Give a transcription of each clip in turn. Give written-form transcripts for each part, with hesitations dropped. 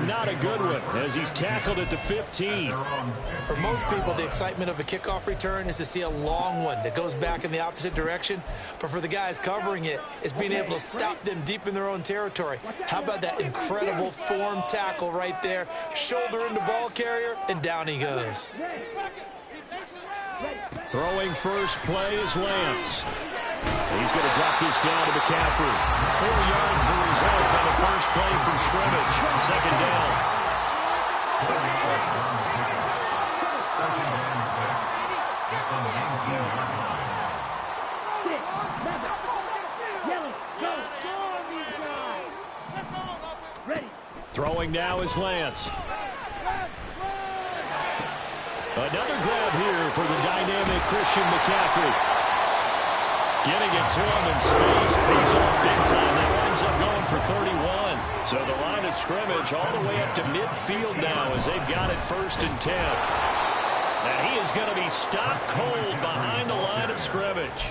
and not a good one as he's tackled at the 15. For most people, the excitement of a kickoff return is to see a long one that goes back in the opposite direction. But for the guys covering it, it's being able to stop them deep in their own territory. How about that incredible form tackle right there? Shoulder into ball carrier, and down he goes. Throwing first play is Lance. He's going to drop this down to McCaffrey. 4 yards the result on the first play from scrimmage. Second down. Throwing now is Lance. Another grab here for the dynamic Christian McCaffrey. Getting it to him in space, pays off big time. That winds up going for 31. So the line of scrimmage all the way up to midfield now as they've got it 1st and 10. And he is going to be stopped cold behind the line of scrimmage.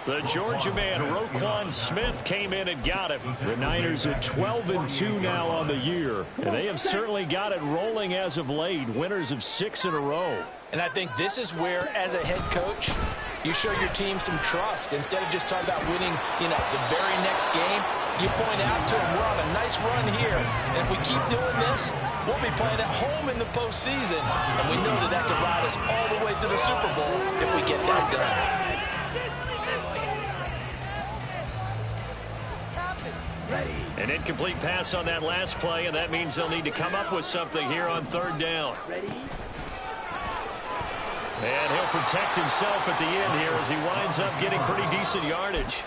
The Georgia man, Roquan Smith, came in and got him. The Niners are 12-2 now on the year. And they have certainly got it rolling as of late. Winners of 6 in a row. And I think this is where, as a head coach, you show your team some trust. Instead of just talking about winning, the very next game, you point out to them, we're on a nice run here. And if we keep doing this, we'll be playing at home in the postseason. And we know that could ride us all the way to the Super Bowl if we get that done. An incomplete pass on that last play, and that means they'll need to come up with something here on 3rd down. And he'll protect himself at the end here as he winds up getting pretty decent yardage.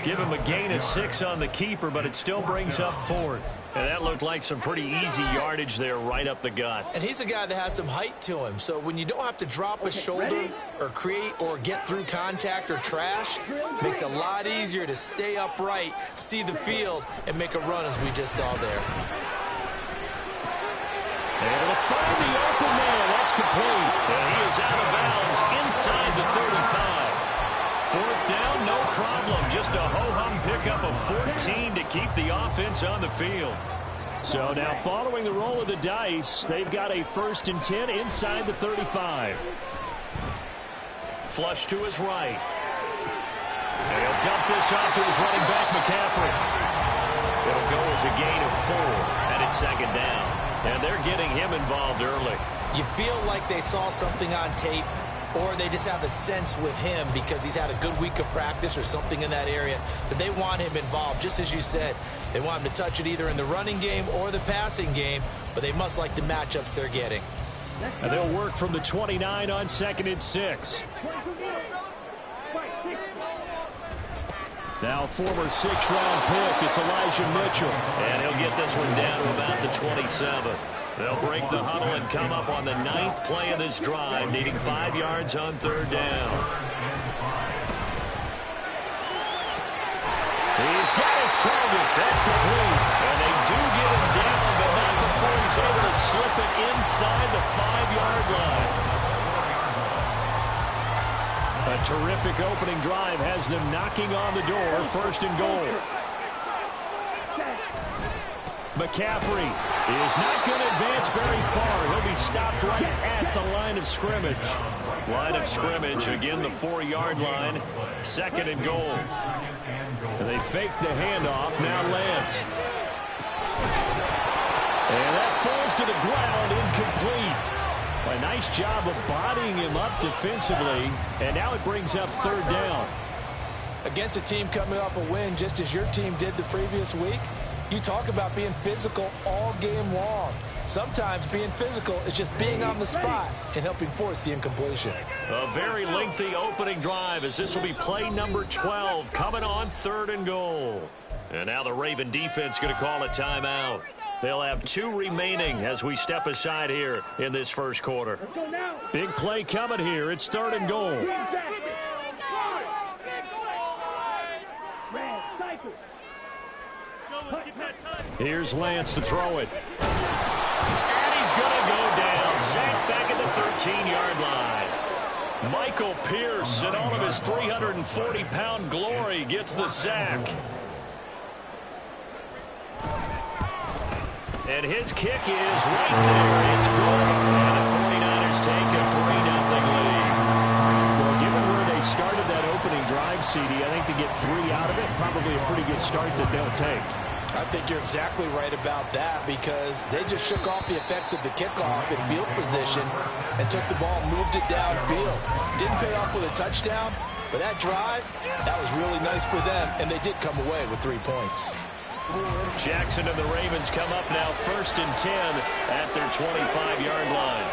Give him a gain of 6 on the keeper, but it still brings up 4th. And that looked like some pretty easy yardage there right up the gut. And he's a guy that has some height to him. So when you don't have to drop a shoulder or create or get through contact or trash, makes it a lot easier to stay upright, see the field, and make a run as we just saw there. Able to find the open man. That's complete. And he is out of bounds inside the 35. 4th down, no problem. Just a ho-hum pickup of 14 to keep the offense on the field. So now following the roll of the dice, they've got a 1st and 10 inside the 35. Flush to his right. And he'll dump this off to his running back, McCaffrey. It'll go as a gain of 4, and it's 2nd down. And they're getting him involved early. You feel like they saw something on tape, or they just have a sense with him because he's had a good week of practice or something in that area that they want him involved. Just as you said, they want him to touch it either in the running game or the passing game, but they must like the matchups they're getting. And they'll work from the 29 on 2nd and 6. Now former 6th-round pick, it's Elijah Mitchell. And he'll get this one down to about the 27. They'll break the huddle and come up on the 9th play of this drive, needing 5 yards on 3rd down. He's got his target. That's complete. And they do get him down, but not before he's able to slip it inside the 5-yard line. A terrific opening drive has them knocking on the door, 1st and goal. McCaffrey is not going to advance very far. He'll be stopped right at the line of scrimmage. Line of scrimmage, again the 4-yard line. 2nd and goal. And they fake the handoff. Now Lance. And that falls to the ground, incomplete. A nice job of bodying him up defensively. And now it brings up 3rd down. Against a team coming off a win just as your team did the previous week, you talk about being physical all game long. Sometimes being physical is just being on the spot and helping force the incompletion. A very lengthy opening drive as this will be play number 12 coming on 3rd and goal. And now the Raven defense going to call a timeout. They'll have 2 remaining as we step aside here in this 1st quarter. Big play coming here. It's 3rd and goal. Here's Lance to throw it. And he's going to go down. Sacked back at the 13-yard line. Michael Pierce, in all of his 340-pound glory, gets the sack. And his kick is right there. It's good. And the 49ers take a 3-0 lead. Well, given where they started that opening drive, CD, I think to get 3 out of it, probably a pretty good start that they'll take. I think you're exactly right about that because they just shook off the effects of the kickoff in field position and took the ball and moved it downfield. Didn't pay off with a touchdown, but that drive, that was really nice for them, and they did come away with 3 points. Jackson and the Ravens come up now 1st and 10 at their 25-yard line.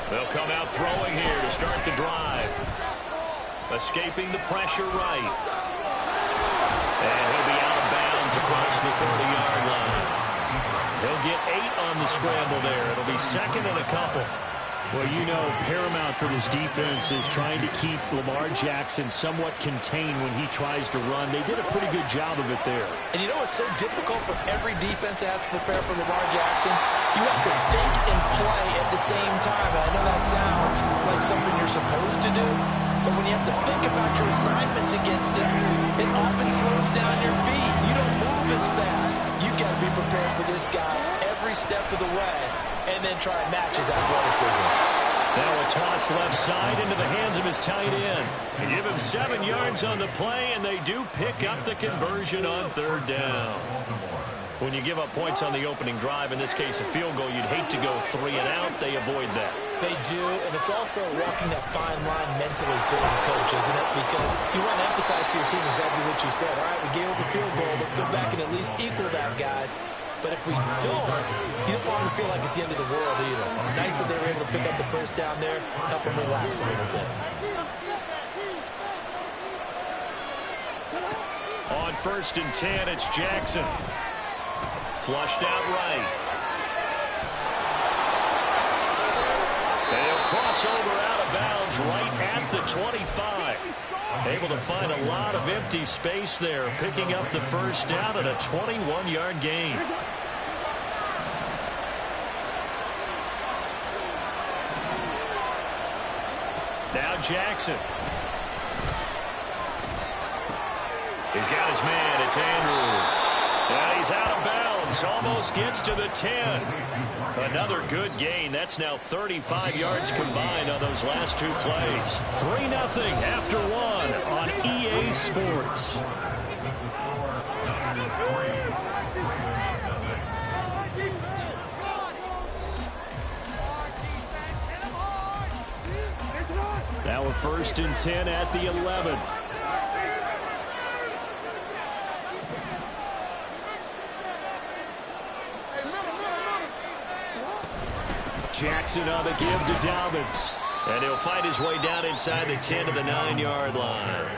They'll come out throwing here to start the drive. Escaping the pressure right. And he'll be out of bounds across the 30-yard line. He'll get 8 on the scramble there. It'll be 2nd and a couple. Well, you know, paramount for this defense is trying to keep Lamar Jackson somewhat contained when he tries to run. They did a pretty good job of it there. And you know what's so difficult for every defense that has to prepare for Lamar Jackson? You have to think and play at the same time. And I know that sounds like something you're supposed to do, but when you have to think about your assignments against him, it often slows down your feet. You don't move as fast. You've got to be prepared for this guy every step of the way and then try and match his athleticism. Now a toss left side into the hands of his tight end. They give him 7 yards on the play, and they do pick up the conversion on 3rd down. When you give up points on the opening drive, in this case a field goal, you'd hate to go 3 and out. They avoid that. They do, and it's also walking that fine line mentally, too, as a coach, isn't it? Because you want to emphasize to your team exactly what you said. All right, we gave up a field goal. Let's go back and at least equal that, guys. But if we don't, you don't want them to feel like it's the end of the world either. Nice that they were able to pick up the first down there, help them relax a little bit. On 1st and 10, it's Jackson. Flushed out right. They'll cross over out of bounds right at the 25. Able to find a lot of empty space there, picking up the first down at a 21-yard gain. Now Jackson. He's got his man. It's Andrews. And he's out of bounds. Almost gets to the 10. Another good gain. That's now 35 yards combined on those last 2 plays. 3-0 after 1 on EA Sports. Now a 1st and 10 at the 11. Jackson on the give to Dobbins. And he'll find his way down inside the 10 to the 9-yard line.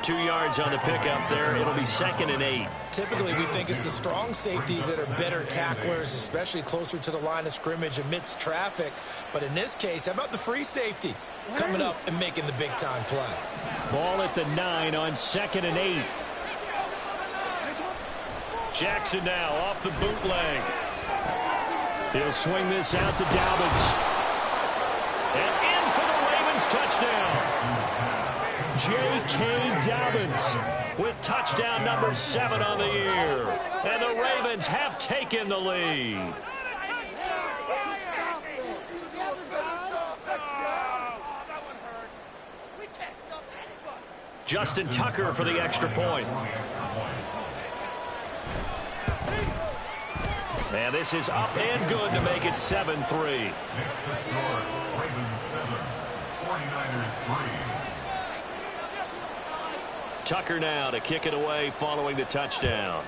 2 yards on the pickup there. It'll be 2nd and 8. Typically, we think it's the strong safeties that are better tacklers, especially closer to the line of scrimmage amidst traffic. But in this case, how about the free safety coming up and making the big-time play? Ball at the 9 on 2nd and 8. Jackson now off the bootleg. He'll swing this out to Dobbins. And in for the Ravens touchdown. J.K. Dobbins with touchdown number 7 on the year. And the Ravens have taken the lead. Justin Tucker for the extra point. And this is up and good to make it 7-3. Tucker now to kick it away following the touchdown.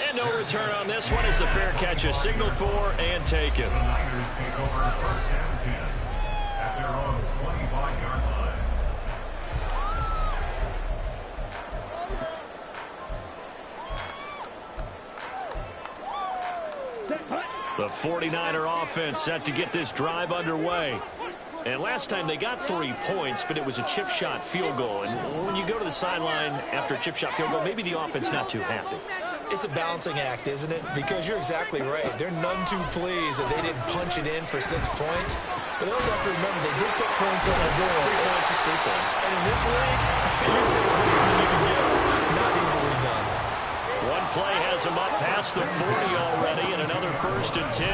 And no return on this one as the fair catch is signaled for and taken. The 49er offense set to get this drive underway. And last time they got 3 points, but it was a chip shot field goal. And when you go to the sideline after a chip shot field goal, maybe the offense not too happy. It's a balancing act, isn't it? Because you're exactly right. They're none too pleased that they didn't punch it in for 6 points. But they also have to remember they did put points on the board. 3 points is 3 points. And in this league, you take points when you can get them. Not easily done. One play has him up past the 40 already, and another 1st and 10.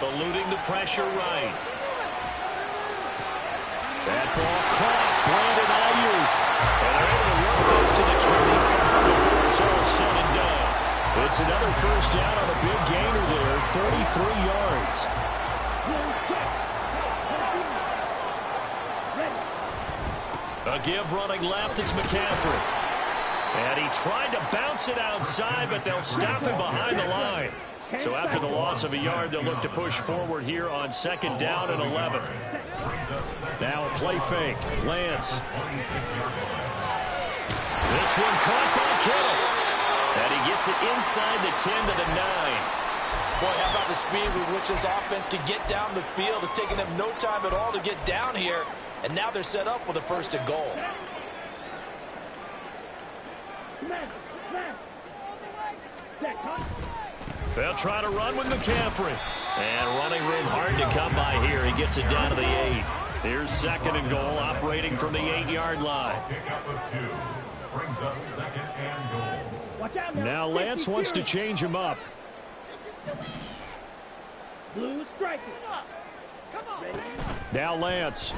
Eluding the pressure right. That ball caught. Brandon Ayuk. And they're able to run this to the 25 before it's all said and done. It's another 1st down on a big gainer there, 33 yards. A give running left, it's McCaffrey. And he tried to bounce it outside, but they'll stop him behind the line. So after the loss of a yard, they'll look to push forward here on 2nd down and 11. Now a play fake. Lance. This one caught by Kittle. And he gets it inside the 10 to the 9. Boy, how about the speed with which this offense can get down the field? It's taken them no time at all to get down here. And now they're set up with a 1st and goal. They'll try to run with McCaffrey. And running room hard to come by here. He gets it down to the 8. Here's 2nd and goal, operating from the 8-yard line. Brings up 2nd and goal. Now Lance wants to change him up. Blue striker. Now Lance.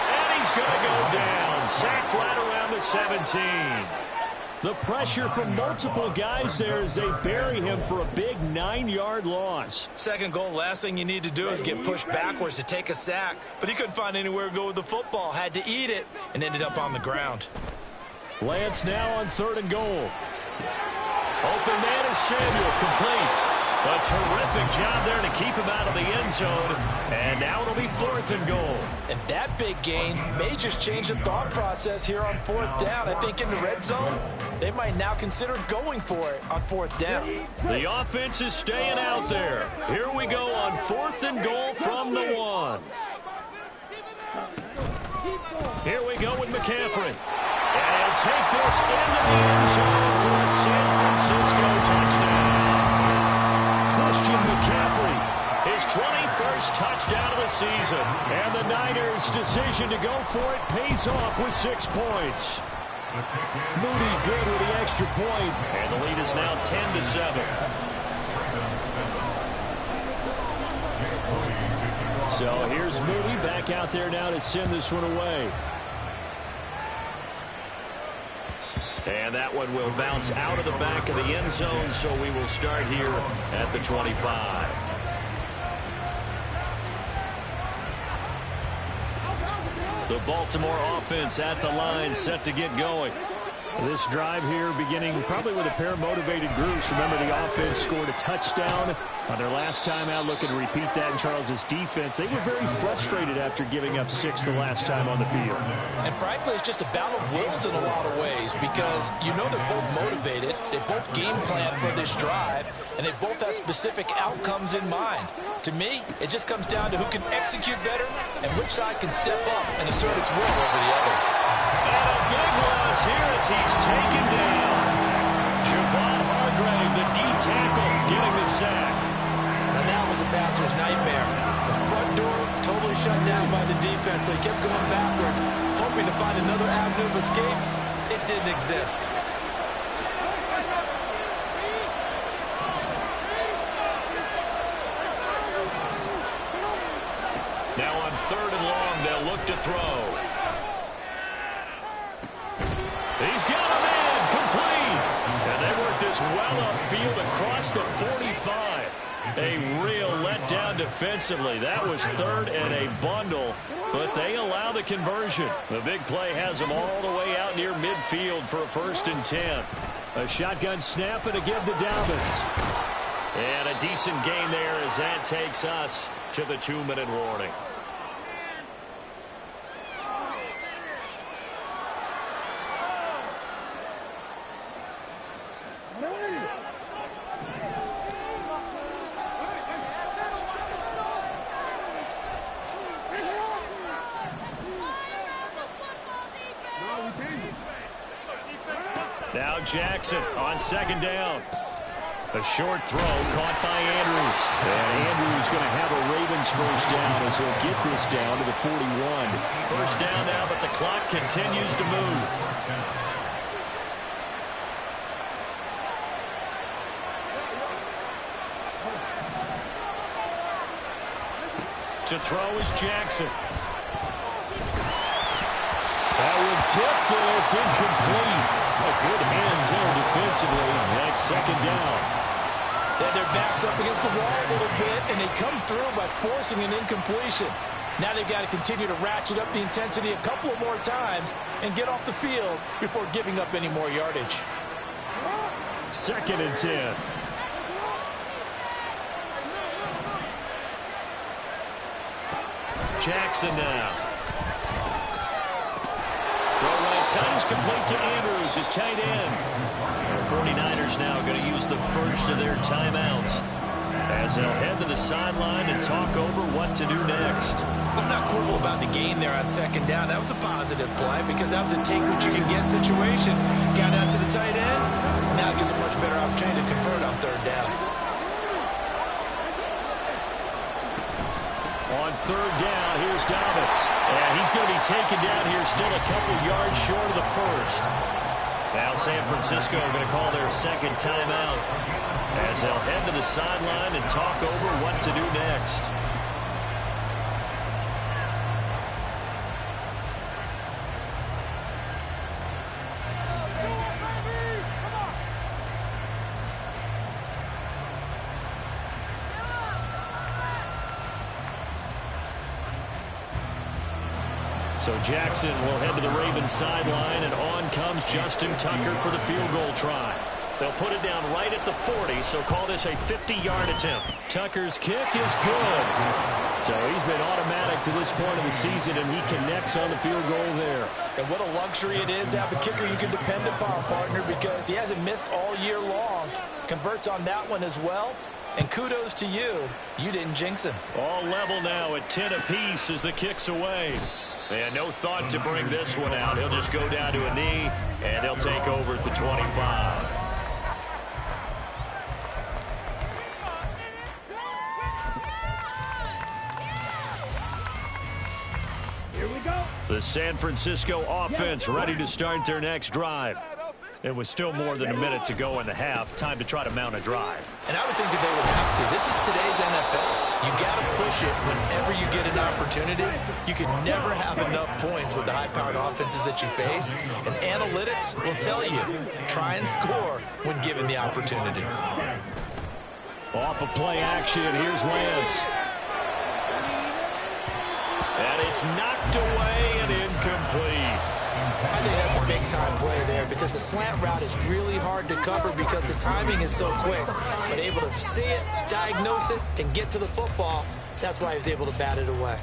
And he's going to go down. Sacked right around the 17. The pressure from multiple guys there as they bury him for a big 9-yard loss. 2nd goal, last thing you need to do is get pushed backwards to take a sack. But he couldn't find anywhere to go with the football. Had to eat it and ended up on the ground. Lance now on 3rd and goal. Open man is Samuel, complete. A terrific job there to keep him out of the end zone. And now it'll be 4th and goal. And that big gain may just change the thought process here on 4th down. I think in the red zone, they might now consider going for it on 4th down. The offense is staying out there. Here we go on 4th and goal from the 1. Here we go with McCaffrey. And he'll take this into the end zone for a San Francisco touchdown. Christian McCaffrey, his 21st touchdown of the season. And the Niners' decision to go for it pays off with 6 points. Moody good with the extra point. And the lead is now 10-7. So here's Moody back out there now to send this one away. And that one will bounce out of the back of the end zone, so we will start here at the 25. The Baltimore offense at the line, set to get going. This drive here beginning probably with a pair of motivated groups. Remember, the offense scored a touchdown on their last time out, looking to repeat that in Charles's defense. They were very frustrated after giving up 6 the last time on the field. And frankly, it's just a battle of wills in a lot of ways because you know they're both motivated. They both game plan for this drive, and they both have specific outcomes in mind. To me, it just comes down to who can execute better and which side can step up and assert its will over the other. And a big loss here as he's taken down. Javon Hargrave, the D tackle, getting the sack. And that was a passer's nightmare. The front door totally shut down by the defense, so he kept going backwards, hoping to find another avenue of escape. It didn't exist. Now on 3rd and long, they'll look to throw. He's got a man, complete. And they work this well upfield across the 45. A real letdown defensively. That was 3rd and a bundle, but they allow the conversion. The big play has them all the way out near midfield for a 1st and 10. A shotgun snap and a give to Dobbins. And a decent gain there as that takes us to the 2-minute warning. Now Jackson on 2nd down. A short throw caught by Andrews. And Andrews going to have a Ravens first down as he'll get this down to the 41. First down now, but the clock continues to move. To throw is Jackson. That one tipped, and it's incomplete. Good hands there defensively. That's second down. Their backs up against the wall a little bit, and they come through by forcing an incompletion. Now they've got to continue to ratchet up the intensity a couple of more times and get off the field before giving up any more yardage. Second and 10. Jackson now. Throw right side is complete to Andrews, his tight end. The 49ers now going to use the first of their timeouts as they'll head to the sideline and talk over what to do next. Let's not quibble about the gain there on second down. That was a positive play because that was a take-what-you-can-get situation. Got out to the tight end. Now gives a much better opportunity to convert on third down. On third down, here's Dobbins. And he's going to be taken down here still a couple yards short of the first. Now San Francisco are going to call their second timeout as they'll head to the sideline and talk over what to do next. So Jackson will head to the Ravens sideline, and on comes Justin Tucker for the field goal try. They'll put it down right at the 40, so call this a 50-yard attempt. Tucker's kick is good. So he's been automatic to this point of the season, and he connects on the field goal there. And what a luxury it is to have a kicker you can depend upon, partner, because he hasn't missed all year long. Converts on that one as well. And kudos to you. You didn't jinx him. All level now at 10 apiece as the kick's away. And no thought to bring this one out. He'll just go down to a knee, and they'll take over at the 25. Here we go. The San Francisco offense ready to start their next drive. It was still more than a minute to go in the half. Time to try to mount a drive. And I would think that they would have to. This is today's NFL. You got to push it whenever you get an opportunity. You can never have enough points with the high-powered offenses that you face. And analytics will tell you, try and score when given the opportunity. Off of play action, here's Lance. And it's knocked away and incomplete. I think that's a big-time play there because the slant route is really hard to cover because the timing is so quick. But able to see it, diagnose it, and get to the football, that's why he was able to bat it away.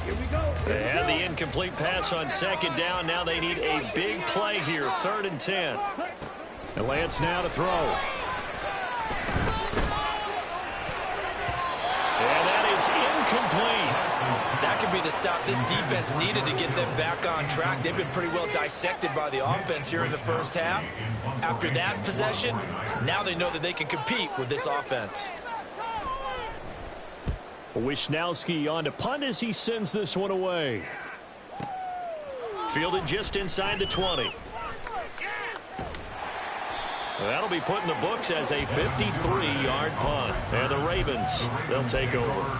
Here we go. They had the incomplete pass on second down. Now they need a big play here, 3rd and 10. And Lance now to throw. And that is incomplete. That could be the stop this defense needed to get them back on track. They've been pretty well dissected by the offense here in the first half. After that possession, now they know that they can compete with this offense. Wisnowski on to punt as he sends this one away. Fielded just inside the 20. That'll be put in the books as a 53-yard punt. And the Ravens, they'll take over.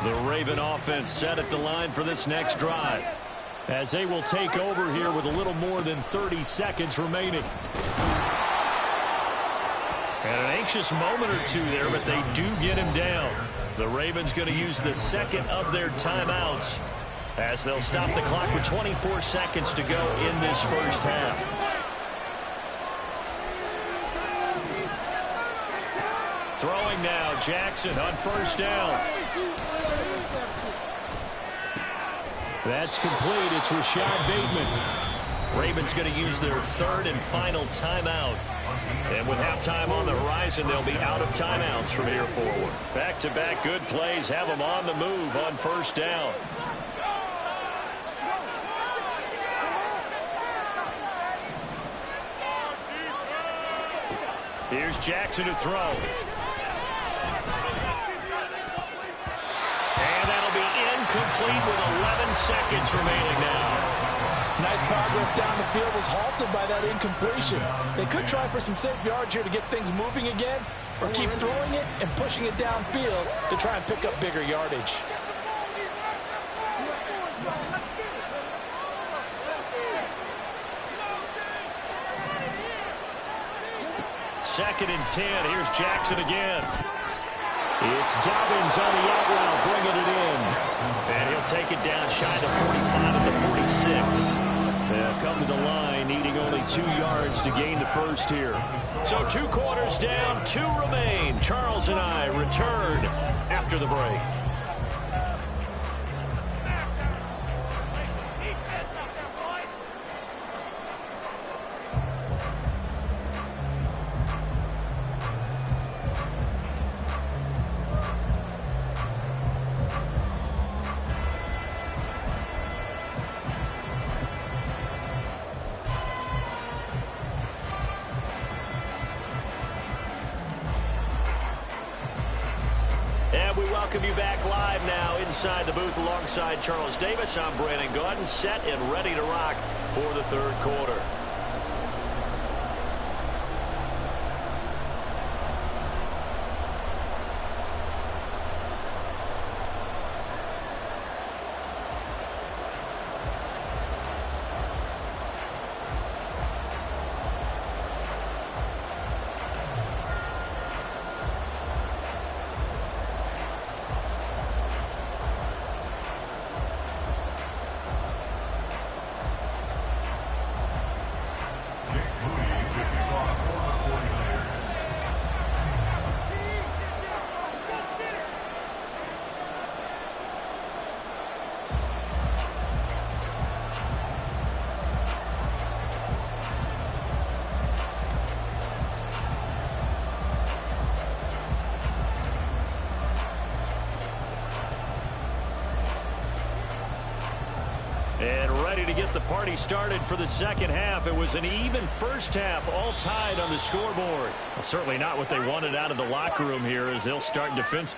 The Raven offense set at the line for this next drive as they will take over here with a little more than 30 seconds remaining. And an anxious moment or two there, but they do get him down. The Ravens going to use the second of their timeouts as they'll stop the clock with 24 seconds to go in this first half. Throwing now, Jackson on first down. That's complete. It's Rashad Bateman. Ravens going to use their 3rd and final timeout. And with halftime on the horizon, they'll be out of timeouts from here forward. Back-to-back good plays have them on the move on first down. Here's Jackson to throw. And that'll be incomplete with 11 seconds remaining now. Nice progress down the field, was halted by that incompletion. They could try for some safe yards here to get things moving again, or keep throwing it and pushing it downfield to try and pick up bigger yardage. Second and 10. Here's Jackson again. It's Dobbins on the out route, bringing it in. And he'll take it down shy to 45 at the 46. They'll come to the line, needing only 2 yards to gain the first here. So 2 quarters down, 2 remain. Charles and I return after the break. And we welcome you back live now inside the booth alongside Charles Davis. I'm Brandon Gaudin, set and ready to rock for the third quarter. And ready to get the party started for the second half. It was an even first half, all tied on the scoreboard. Well, certainly not what they wanted out of the locker room here as they'll start defense.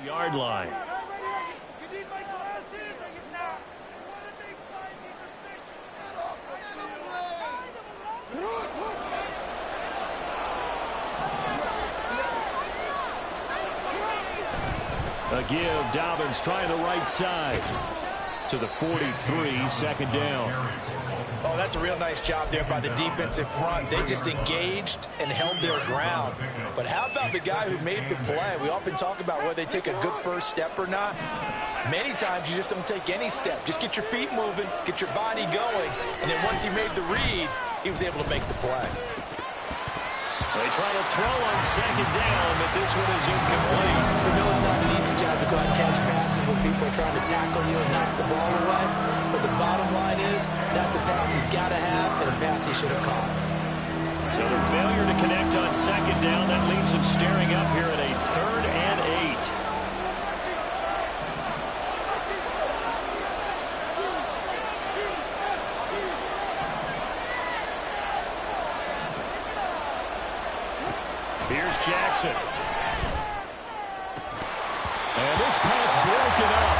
Yard line. A give, Dobbins trying the right side to the 43, second down. Oh, that's That's a real nice job there by the defensive front. They just engaged and held their ground. But how about the guy who made the play? We often talk about whether they take a good first step or not. Many times you just don't take any step. Just get your feet moving, get your body going, and then once he made the read, he was able to make the play. They try to throw on second down, but this one is incomplete. We know it's not an easy job to go out and catch passes when people are trying to tackle you and knock the ball away. But the bottom line is, that's a pass he's got to have and a pass he should have caught. So the failure to connect on second down, that leaves him staring up here at a 3rd and 8. Here's Jackson. And this pass broken up.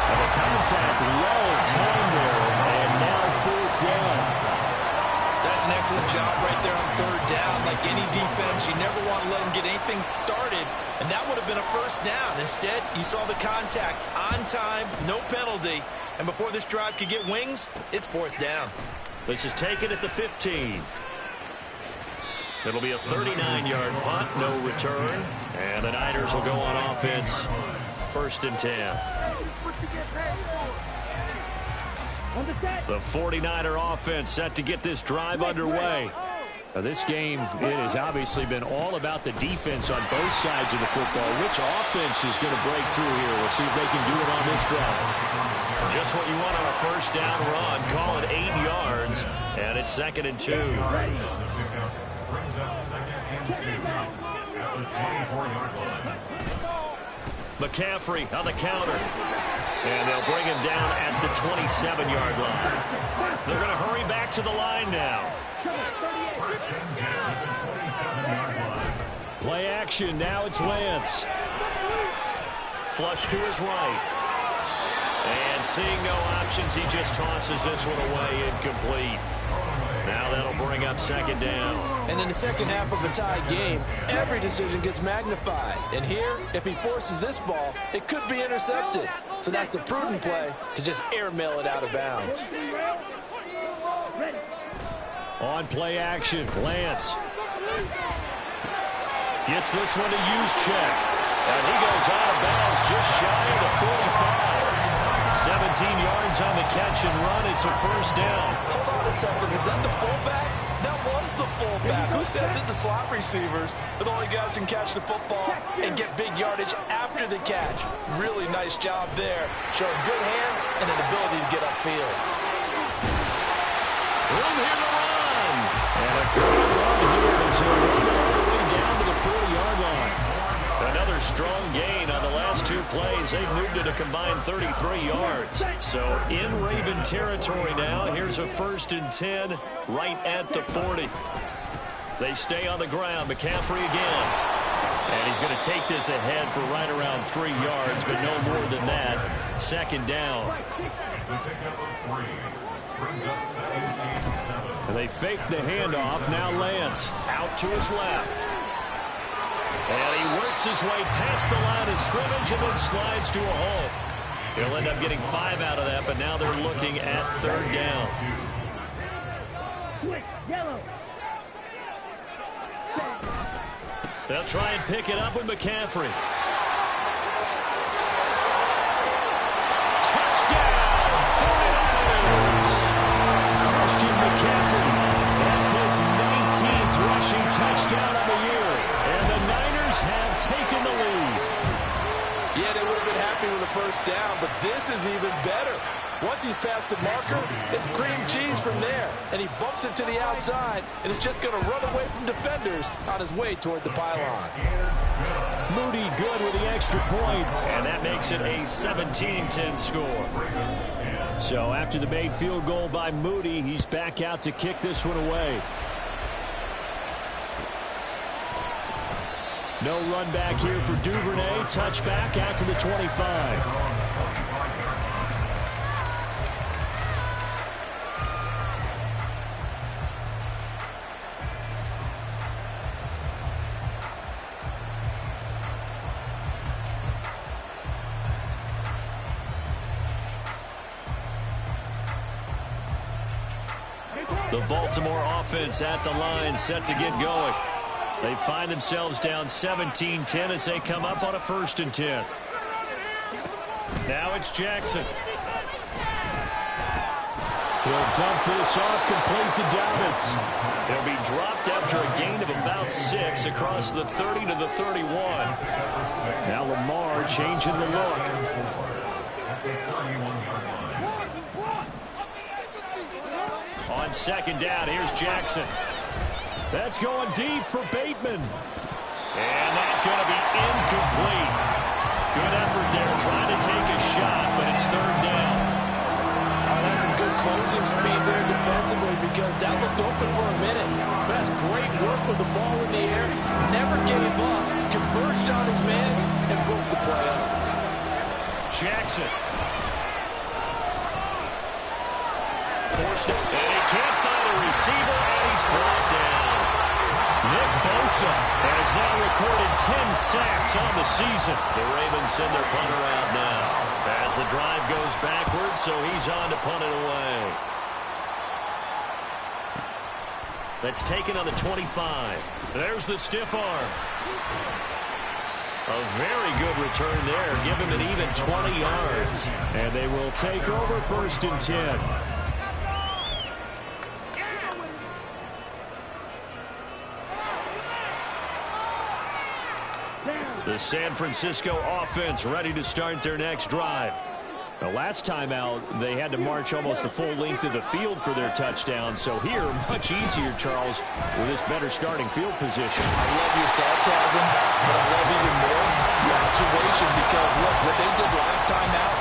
And the contact well timed there. And now 4th down. That's an excellent job right there on 3rd down. Like any defense, you never want to let them get anything started. And that would have been a 1st down. Instead, you saw the contact on time, no penalty. And before this drive could get wings, it's 4th down. This is taken at the 15. It'll be a 39-yard punt, no return. And the Niners will go on offense, 1st and 10. The 49er offense set to get this drive underway. Now, this game, it has obviously been all about the defense on both sides of the football. Which offense is going to break through here? We'll see if they can do it on this drive. Just what you want on a 1st down run. Call it 8 yards, and it's 2nd and 2. McCaffrey on the counter. And they'll bring him down at the 27-yard line. They're going to hurry back to the line now. Play action. Now it's Lance. Flush to his right. And seeing no options, he just tosses this one away, incomplete. Now that'll bring up 2nd down. And in the second half of a tie game, every decision gets magnified. And here, if he forces this ball, it could be intercepted. So that's the prudent play to just airmail it out of bounds. On play action, Lance gets this one to Juszczyk. And he goes out of bounds just shy of the 45. 17 yards on the catch and run. It's a 1st down. Hold on a second. Is that the fullback? That was the fullback. Who says it? The slot receivers. But only guys can catch the football and get big yardage after the catch. Really nice job there. Showing good hands and an ability to get upfield. Room here to run. And a good run here as he'll run all the way down to the 40-yard line. Another strong gain on the last 2 plays. They've moved it a combined 33 yards. So in Raven territory now. Here's a 1st and 10 right at the 40. They stay on the ground. McCaffrey again. And he's going to take this ahead for right around 3 yards, but no more than that. 2nd down. And they fake the handoff. Now Lance out to his left. And he works his way past the line of scrimmage and then slides to a halt. They'll end up getting 5 out of that, but now they're looking at 3rd down. They'll try and pick it up with McCaffrey. Touchdown, 49ers! Christian McCaffrey. That's his 19th rushing touchdown of the year. And the Niners have taken the lead. Yeah, they would have been happy with a 1st down, but this is even better. Once he's past the marker, it's cream cheese from there. And he bumps it to the outside, and it's just going to run away from defenders on his way toward the pylon. Moody good with the extra point, and that makes it a 17-10 score. So after the made field goal by Moody, he's back out to kick this one away. No run back here for Duvernay. Touchback after the 25. The Baltimore offense at the line, set to get going. They find themselves down 17-10 as they come up on a 1st and 10. Now it's Jackson. He'll dump this off complete to Dobbins. He'll be dropped after a gain of about 6 across the 30 to the 31. Now Lamar changing the look. On 2nd down, here's Jackson. That's going deep for Bateman. And that's going to be incomplete. Good effort there trying to take a shot, but it's 3rd down. That's some good closing speed there defensively because that looked open for a minute. But that's great work with the ball in the air. Never gave up. Converged on his man and broke the play up. Jackson. Forced it. And he can't find a receiver, and he's brought down. Nick Bosa has now recorded 10 sacks on the season. The Ravens send their punter out now. As the drive goes backwards, so he's on to punt it away. That's taken on the 25. There's the stiff arm. A very good return there. Give him an even 20 yards. And they will take over 1st and 10. The San Francisco offense ready to start their next drive. The last time out, they had to march almost the full length of the field for their touchdown. So here, much easier, Charles, with this better starting field position. I love your sarcasm, but I love even more your observation because, look, what they did last time out,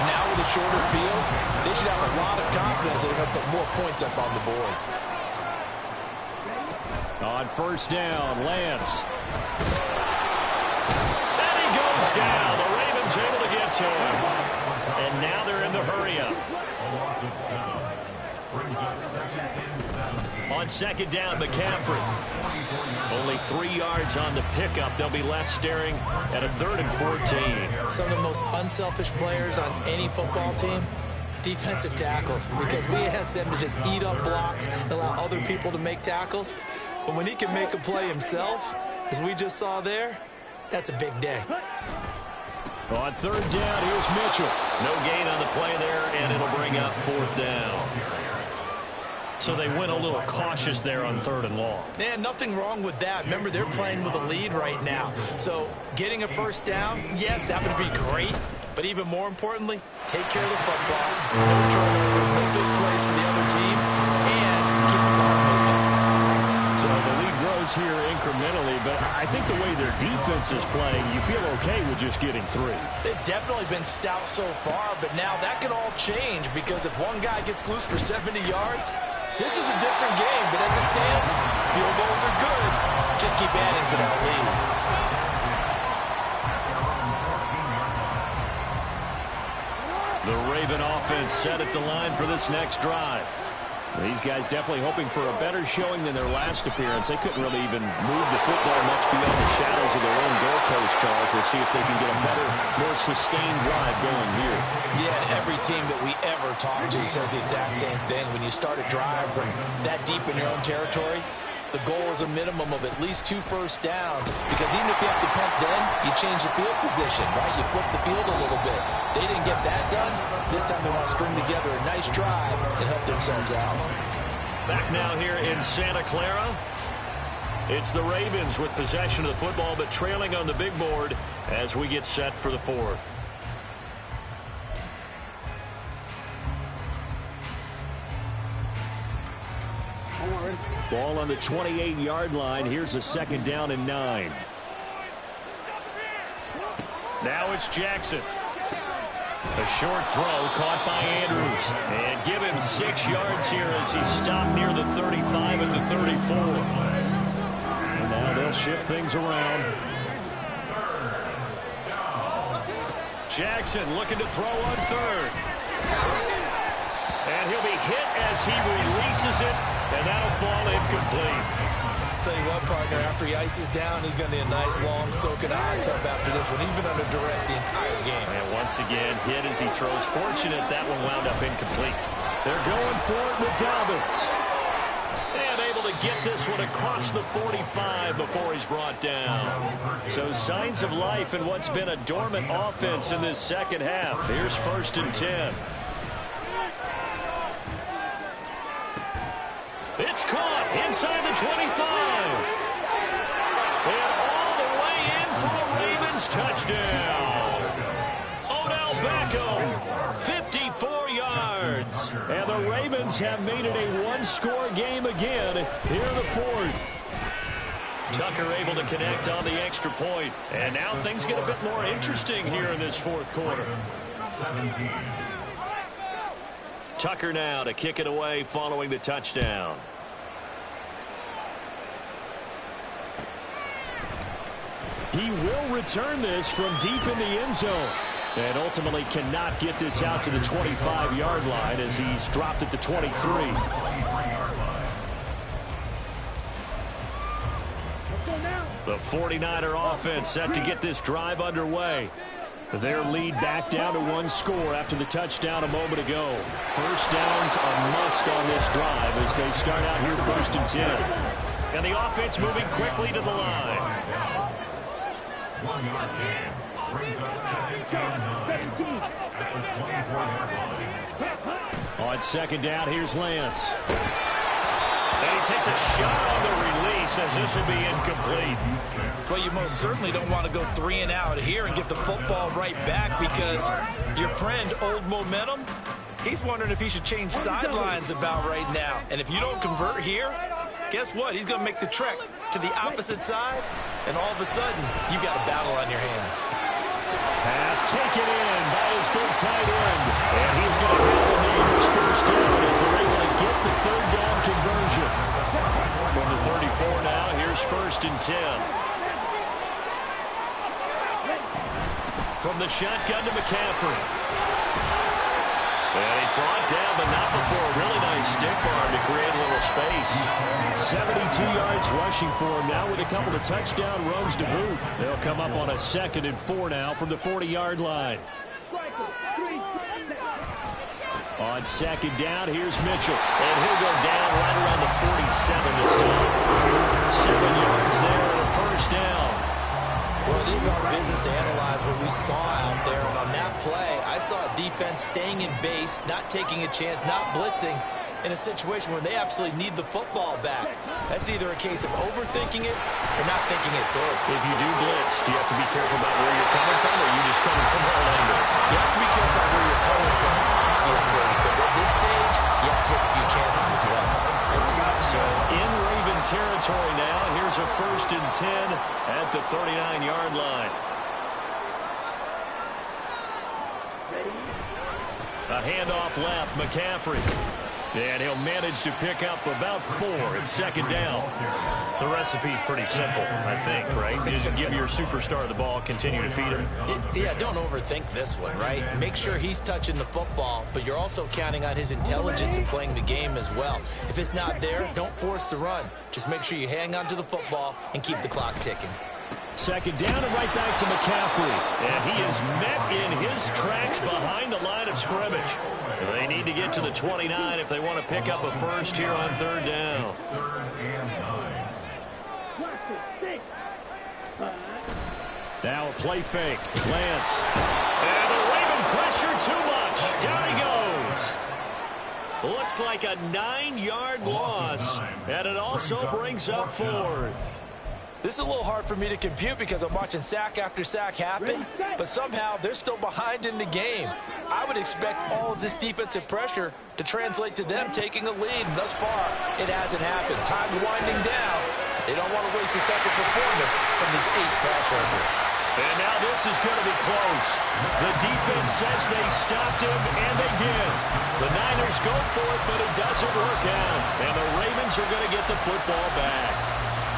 now with a shorter field, they should have a lot of confidence they're going to put more points up on the board. On 1st down, Lance. And he goes down. The Ravens able to get to him. And now they're in the hurry-up. On 2nd down, McCaffrey. Only 3 yards on the pickup. They'll be left staring at a 3rd and 14. Some of the most unselfish players on any football team, defensive tackles, because we ask them to just eat up blocks and allow other people to make tackles. But when he can make a play himself, as we just saw there, that's a big day. On 3rd down, here's Mitchell. No gain on the play there, and it'll bring up 4th down. So they went a little cautious there on 3rd and long. And nothing wrong with that. Remember, they're playing with a lead right now. So getting a 1st down, yes, that would be great. But even more importantly, take care of the football. No turnovers, no big plays for the other team, and keep the clock moving. So the lead grows here incrementally, but I think the way their defense is playing, you feel okay with just getting 3. They've definitely been stout so far, but now that can all change because if one guy gets loose for 70 yards, this is a different game. But as it stands, field goals are good. Just keep adding to that lead. The Raven offense set at the line for this next drive. These guys definitely hoping for a better showing than their last appearance. They couldn't really even move the football much beyond the shadows of their own goalpost, Charles. We'll see if they can get a better, more sustained drive going here. Yeah, and every team that we ever talk to says the exact same thing. When you start a drive from that deep in your own territory, the goal is a minimum of at least 2 first downs, because even if you have to punt then, you change the field position, right? You flip the field a little bit. They didn't get that done. This time they want to string together a nice drive and help themselves out. Back now here in Santa Clara. It's the Ravens with possession of the football, but trailing on the big board as we get set for the 4th. Ball on the 28-yard line. Here's a 2nd down and 9. Now it's Jackson. A short throw caught by Andrews. And give him 6 yards here as he stopped near the 35 at the 34. And now they'll shift things around. Jackson looking to throw on 3rd. And he'll be hit as he releases it. And that'll fall incomplete. Tell you what, partner, after he ices down, he's going to need a nice, long soak in a hot tub after this one. He's been under duress the entire game. And once again, hit as he throws. Fortunate that one wound up incomplete. They're going for it with Dobbins. get this one across the 45 before he's brought down. So signs of life in what's been a dormant offense in this second half. Here's 1st and 10. It's caught inside the 25. And all the way in for a Ravens touchdown. Odell Beckham, 54 yards. And the Ravens have made it a one-score game again here in the 4th. Tucker able to connect on the extra point. And now things get a bit more interesting here in this 4th quarter. Tucker now to kick it away following the touchdown. He will return this from deep in the end zone. And ultimately cannot get this out to the 25-yard line as he's dropped at the 23. The 49er offense set to get this drive underway. Their lead back down to 1 score after the touchdown a moment ago. First down's a must on this drive as they start out here 1st and 10. And the offense moving quickly to the line. 1 yard gain brings up 2nd and 9 at the 24-yard line. On 2nd down, here's Lance. And he takes a shot on the release as this will be incomplete. Well, you most certainly don't want to go 3 and out here and get the football right back because your friend, Old Momentum, he's wondering if he should change sidelines about right now. And if you don't convert here, guess what? He's going to make the trek to the opposite side, and all of a sudden, you've got a battle on your hands. Pass taken in by his big tight end. And he's going to have the Neighbors first down as they're able to get the 3rd down conversion. From the 34 now, here's 1st and 10. From the shotgun to McCaffrey. And he's brought down, but not before a really nice stiff arm to create a little space. 72 yards rushing for him now with a couple of touchdown runs to boot. They'll come up on a 2nd and 4 now from the 40-yard line. On 2nd down, here's Mitchell. And he'll go down right around the 47 this time. 7 yards there and a 1st down. Well, it is our business to analyze what we saw out there. And on that play, I saw a defense staying in base, not taking a chance, not blitzing in a situation where they absolutely need the football back. That's either a case of overthinking it or not thinking it through. If you do blitz, do you have to be careful about where you're coming from, or are you just coming from all angles? You have to be careful about where you're coming from, obviously. But at this stage, you have to take a few chances as well. So in Raven territory now, here's a 1st and 10 at the 39-yard line. A handoff left, McCaffrey. And he'll manage to pick up about 4 at 2nd down. The recipe's pretty simple, I think, right? You just give your superstar the ball, continue to feed him. Yeah, don't overthink this one, right? Make sure he's touching the football, but you're also counting on his intelligence in playing the game as well. If it's not there, don't force the run. Just make sure you hang on to the football and keep the clock ticking. 2nd down and right back to McCaffrey. And he is met in his tracks behind the line of scrimmage. They need to get to the 29 if they want to pick up a 1st here on 3rd down. 3rd and 9. Now a play fake. Lance. And the Raven pressure too much. Down he goes. Looks like a 9-yard loss. And it also brings up 4th. This is a little hard for me to compute because I'm watching sack after sack happen, but somehow they're still behind in the game. I would expect all of this defensive pressure to translate to them taking a lead, and thus far, it hasn't happened. Time's winding down. They don't want to waste a second performance from these ace pass rushers. And now this is going to be close. The defense says they stopped him, and they did. The Niners go for it, but it doesn't work out. And the Ravens are going to get the football back.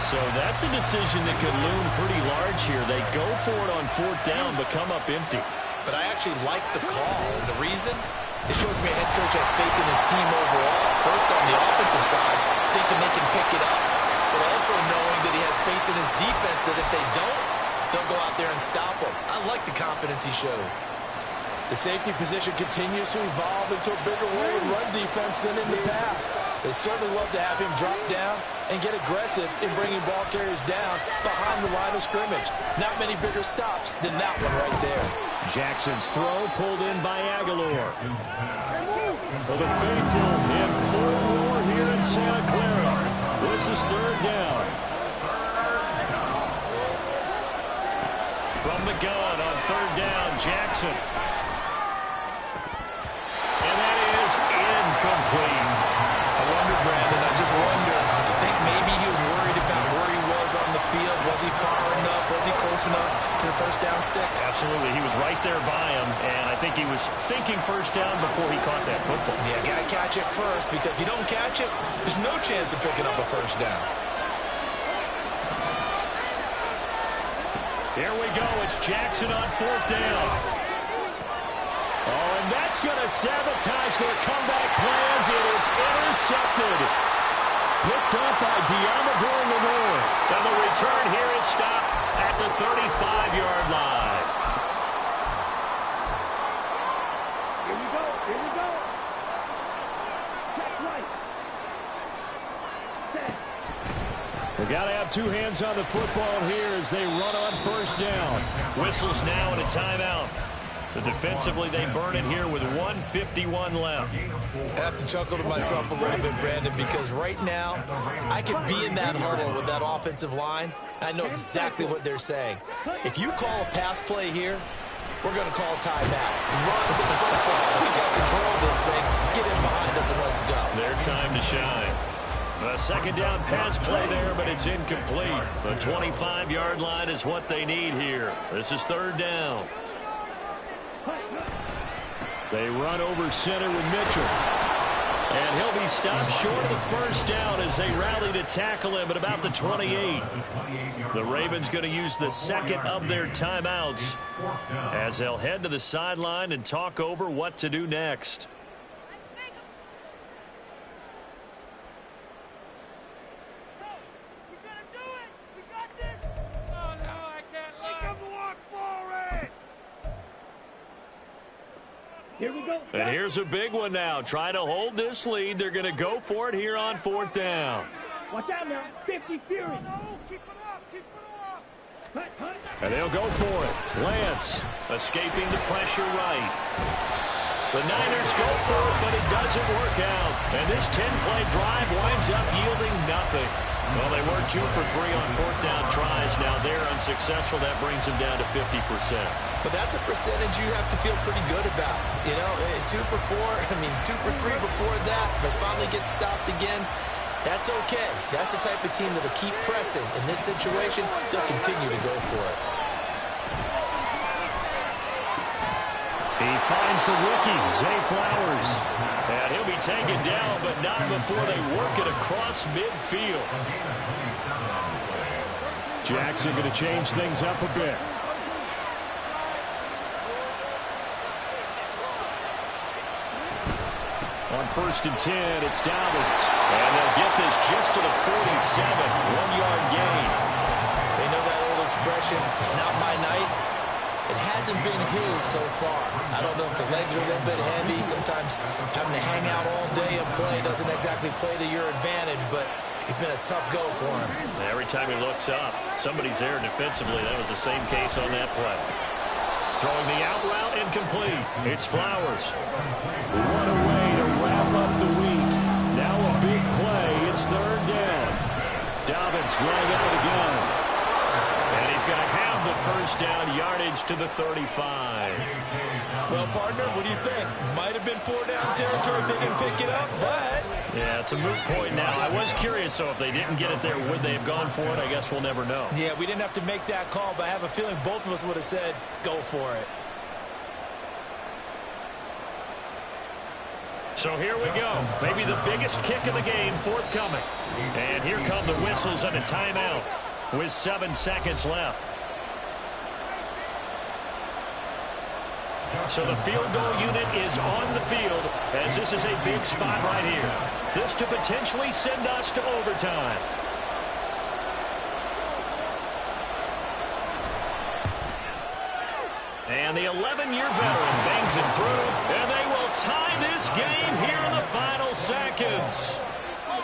So that's a decision that could loom pretty large here. They go for it on 4th down, but come up empty. But I actually like the call, and the reason? It shows me a head coach has faith in his team overall. First on the offensive side, thinking they can pick it up, but also knowing that he has faith in his defense that if they don't, they'll go out there and stop him. I like the confidence he showed. The safety position continues to evolve into a bigger role in run defense than in the past. They certainly love to have him drop down and get aggressive in bringing ball carriers down behind the line of scrimmage. Not many bigger stops than that one right there. Jackson's throw pulled in by Aguilar. For the faithful in full roar here in Santa Clara. This is third down. From the gun on third down, Jackson. And that is incomplete. I wonder, Brandon, I just wonder. I think maybe he was worried about where he was on the field. Was he far enough? Was he close enough to the first down sticks? Absolutely. He was right there by him, and I think he was thinking first down before he caught that football. Yeah, got to catch it first, because if you don't catch it, there's no chance of picking up a first down. Here we go. It's Jackson on fourth down. Oh, and that's going to sabotage their comeback plans. It is intercepted. Picked up by Diamador Lenore. And the return here is stopped at the 35-yard line. Here we go. Here we go. Check right. Set. We got to have two hands on the football here as they run on first down. Whistles now and a timeout. So defensively, they burn it here with 1:51 left. I have to chuckle to myself a little bit, Brandon, because right now, I could be in that huddle with that offensive line. I know exactly what they're saying. If you call a pass play here, we're going to call a timeout. Run the football. We got control of this thing. Get in behind us and let's go. Their time to shine. A second down pass play there, but it's incomplete. The 25-yard line is what they need here. This is third down. They run over center with Mitchell. And he'll be stopped short of the first down as they rally to tackle him at about the 28. The Ravens going to use the second of their timeouts as they'll head to the sideline and talk over what to do next. Here we go. And here's a big one now. Trying to hold this lead. They're going to go for it here on fourth down. Watch out now. 50 Fury. Keep it up. Keep it off. Hut, hut. And they'll go for it. Lance escaping the pressure right. The Niners go for it, but it doesn't work out. And this 10-play drive winds up yielding nothing. Well, they were 2 for 3 on fourth down tries. Now they're unsuccessful. That brings them down to 50%. But that's a percentage you have to feel pretty good about. You know, 2 for 4, 2 for 3 before that, but finally get stopped again. That's okay. That's the type of team that'll keep pressing. In this situation, they'll continue to go for it. He finds the rookie, Zay Flowers. And he'll be taken down, but not before they work it across midfield. Jackson going to change things up a bit. On 1st and 10, it's Dobbins. And they'll get this just to the 47, 1-yard gain. They know that old expression, it's not my night. It hasn't been his so far. I don't know if the legs are a little bit heavy. Sometimes having to hang out all day and play doesn't exactly play to your advantage, but it's been a tough go for him. Every time he looks up, somebody's there defensively. That was the same case on that play. Throwing the out route incomplete. It's Flowers. What a way to wrap up the week. Now a big play. It's third down. Dobbins running out of the gun. And he's going to have the first down, yardage to the 35. Well, partner, what do you think? Might have been 4-down territory if they didn't pick it up, but... Yeah, it's a moot point now. I was curious, so if they didn't get it there, would they have gone for it? I guess we'll never know. Yeah, we didn't have to make that call, but I have a feeling both of us would have said, go for it. So here we go. Maybe the biggest kick of the game forthcoming. And here come the whistles and a timeout with 7 seconds left. So the field goal unit is on the field as this is a big spot right here. This to potentially send us to overtime. And the 11-year veteran bangs it through, and they will tie this game here in the final seconds.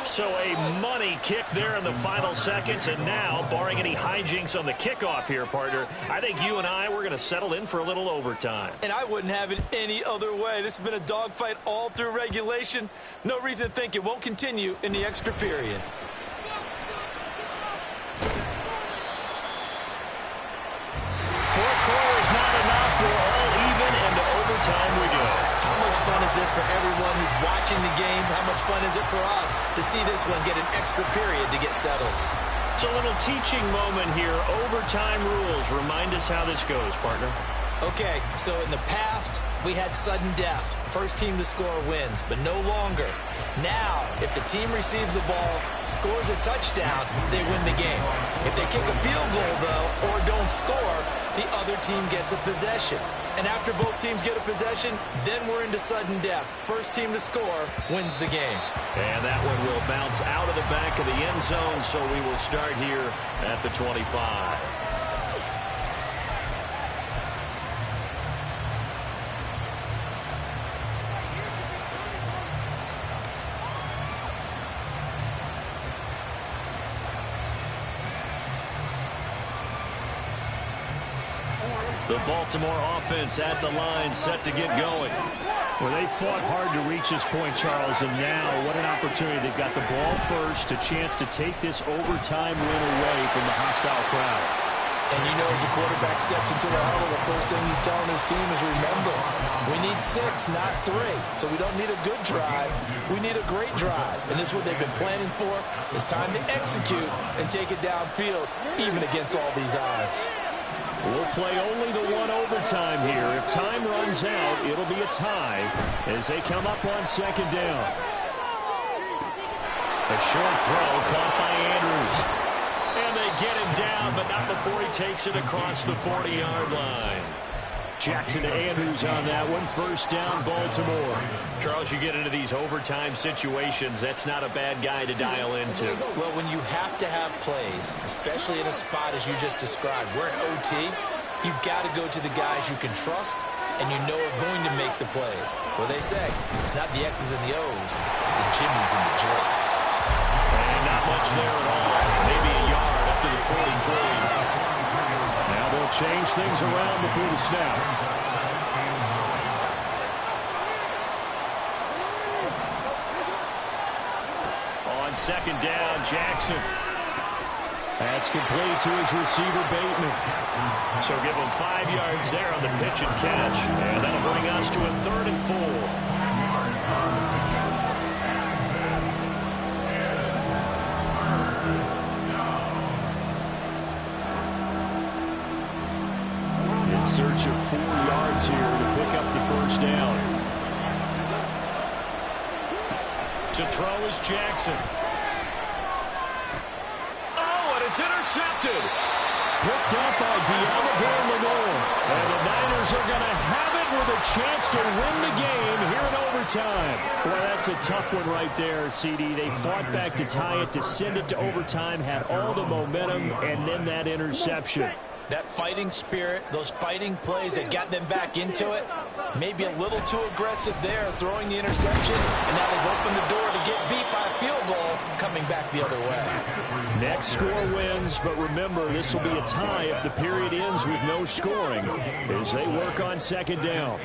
So a money kick there in the final seconds, and now, barring any hijinks on the kickoff here, partner, I think you and I, we're going to settle in for a little overtime. And I wouldn't have it any other way. This has been a dogfight all through regulation. No reason to think it won't continue in the extra period. Four quarters not enough. We're all even, and to overtime we go. How much fun is this for everyone who's watching the game? How much fun is it for us to see this one get an extra period to get settled? It's a little teaching moment here. Overtime rules. Remind us how this goes, partner. Okay, so in the past, we had sudden death. First team to score wins, but no longer. Now, if the team receives the ball, scores a touchdown, they win the game. If they kick a field goal, though, or don't score, the other team gets a possession. And after both teams get a possession, then we're into sudden death. First team to score wins the game. And that one will bounce out of the back of the end zone, so we will start here at the 25. The Baltimore offense at the line, set to get going. Well, they fought hard to reach this point, Charles, and now what an opportunity. They've got the ball first, a chance to take this overtime win away from the hostile crowd. And you know, as the quarterback steps into the huddle, the first thing he's telling his team is, remember, we need 6, not 3. So we don't need a good drive. We need a great drive. And this is what they've been planning for. It's time to execute and take it downfield, even against all these odds. We'll play only the one overtime here. If time runs out, it'll be a tie as they come up on second down. A short throw caught by Andrews. And they get him down, but not before he takes it across the 40-yard line. Jackson to Andrews on that one. First down, Baltimore. Charles, you get into these overtime situations, that's not a bad guy to dial into. Well, when you have to have plays, especially in a spot as you just described, we're in OT, you've got to go to the guys you can trust and you know are going to make the plays. Well, they say, it's not the X's and the O's, it's the Jimmies and the Joes. And not much there at all. Maybe a yard up to the 43. Now they'll change things around before the snap. On second down, Jackson. That's complete to his receiver, Bateman. So give him 5 yards there on the pitch and catch. And that'll bring us to a 3rd and 4. Search of 4 yards here to pick up the first down. To throw is Jackson. Oh, and it's intercepted. Picked up by Deommodore Lenoir. And the Niners are going to have it with a chance to win the game here in overtime. Boy, that's a tough one right there, CD. They fought back to tie it, to send it to overtime, had all the momentum, and then that interception. That fighting spirit, those fighting plays that got them back into it, maybe a little too aggressive there, throwing the interception, and now they've opened the door to get beat by a field goal, coming back the other way. Next score wins, but remember, this will be a tie if the period ends with no scoring as they work on second down.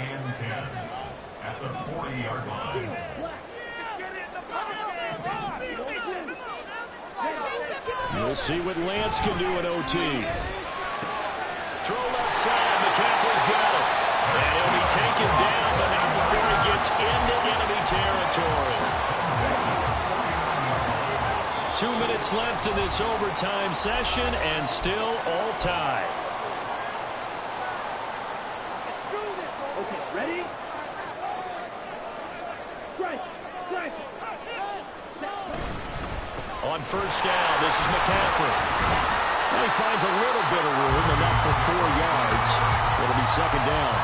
At the 40-yard line. We'll see what Lance can do in OT. Throw left side, McCaffrey's got it. And he'll be taken down, but not before he gets into enemy territory. 2 minutes left in this overtime session, and still all tied. Okay, ready? On first down, this is McCaffrey. He finds a little bit of room, enough for 4 yards. It'll be second down.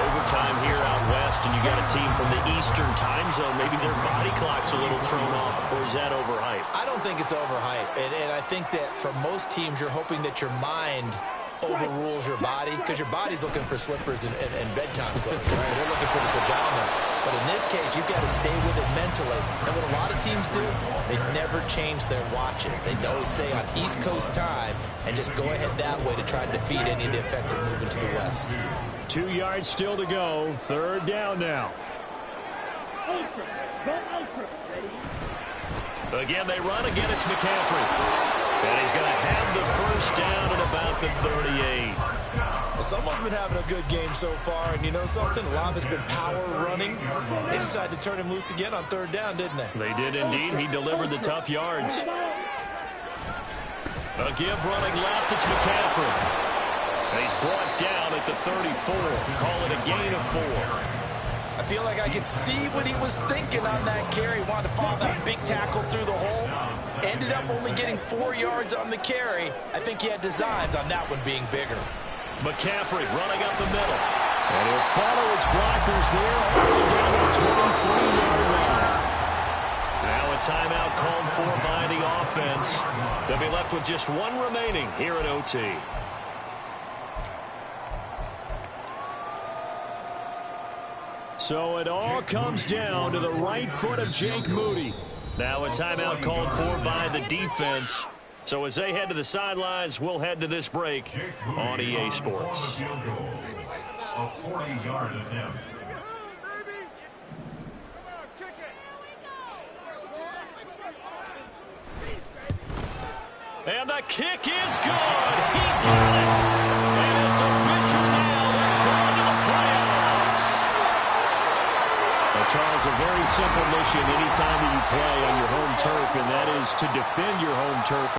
Overtime here out west, and you got a team from the Eastern time zone. Maybe their body clock's a little thrown off, or is that overhyped? I don't think it's overhyped, and I think that for most teams, you're hoping that your mind overrules your body, because your body's looking for slippers and bedtime clothes, right? They're looking for the pajamas. But in this case, you've got to stay with it mentally. And what a lot of teams do, they never change their watches. They always say on East Coast time and just go ahead that way to try and defeat any of the effects of moving to the West. 2 yards still to go. Third down now. Ultra. Go ultra. Ready? Again, they run. Again, it's McCaffrey. And he's going to have the first down at about the 38. Well, someone's been having a good game so far, and you know something? A lot of it's been power running. They decided to turn him loose again on third down, didn't they? They did indeed. He delivered the tough yards. A give running left. It's McCaffrey. And he's brought down at the 34. Call it a gain of 4. I feel like I could see what he was thinking on that carry. Wanted to follow that big tackle through the hole. Ended up only getting 4 yards on the carry. I think he had designs on that one being bigger. McCaffrey running up the middle. And he'll follow his blockers there all the way down to the 23-yard line. Now a timeout called for by the offense. They'll be left with just one remaining here at OT. So it all comes down to the right foot of Jake Moody. Now a timeout called for by the defense. So as they head to the sidelines, we'll head to this break on EA Sports. A 40-yard attempt. And the kick is good. He got it. And it's official now. They're going to the playoffs. Well, Charles, a very simple mission anytime that you play on your home turf, and that is to defend your home turf.